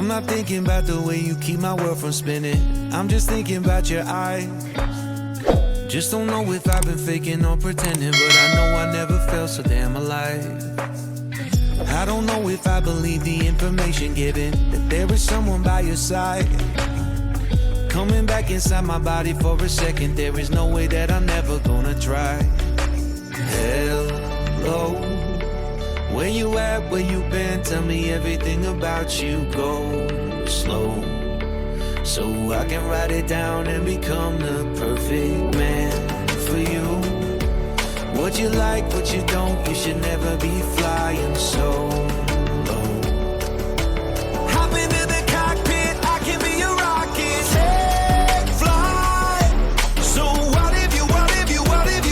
I'm not thinking about the way you keep my world from spinning. I'm just thinking about your eyes. Just don't know if I've been faking or pretending, but I know I never felt so damn alive. I don't know if I believe the information given, that there is someone by your side. Coming back inside my body for a second, there is no way that I'm never gonna try. Hello, where you at, where you been? Tell me everything about you, go slow, so I can write it down and become the perfect man for you. What you like, what you don't, you should never be flying so low. Hop into the cockpit, I can be your rocket. Take flight. So what if you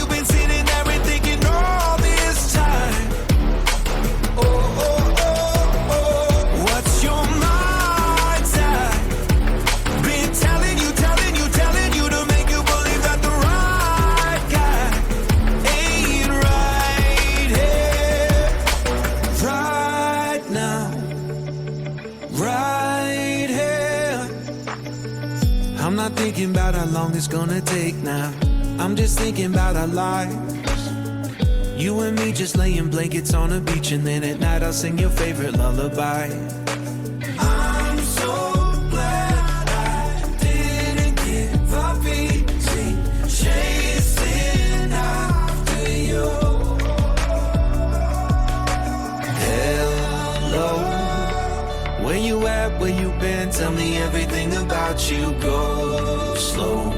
been sitting there and thinking all this time? Oh, oh, oh, oh, what's your mind's at? Been telling you to make you believe that the right guy ain't right here, right now, right here. I'm not thinking about how long it's gonna take now. I'm just thinking about our lives. You and me just laying blankets on a beach, and then at night I'll sing your favorite lullaby. I'm so glad I didn't give up easy, chasing after you. Hello, where you at, where you been? Tell me everything about you, go slow,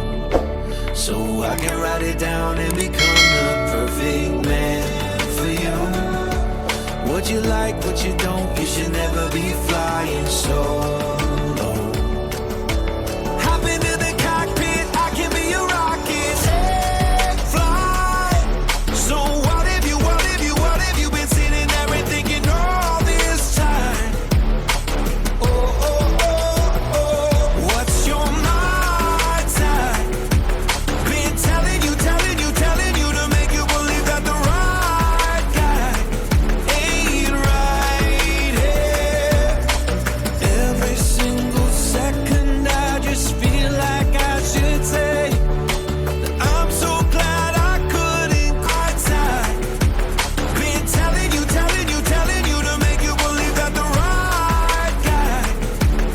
so I can write it down and become the perfect man for you. What you like, what you don't, you should never be flying so low. Hop into the cockpit, I can be your rocket. Take flight. So what if you been sitting there and thinking all this time? Oh, oh, oh, oh, what's your mind's at? Been telling you to make you believe that the right guy ain't right here. Every single second I just feel like I should say that I'm so glad I couldn't quite tie. Been telling you to make you believe that the right guy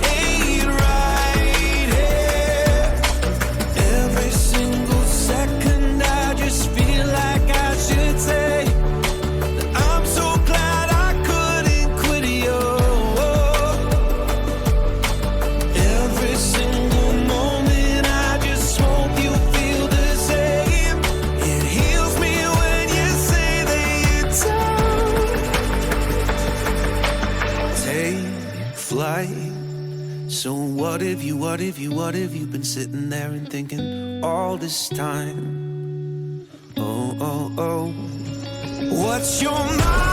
ain't right here. Every single second I just feel like I should say that I'm so glad I couldn't quit you. Every single moment I just hope you feel the same. It heals me when you say that you're done. Take flight. So what if you been sitting there and thinking all this time? Oh, oh, oh, what's your mind?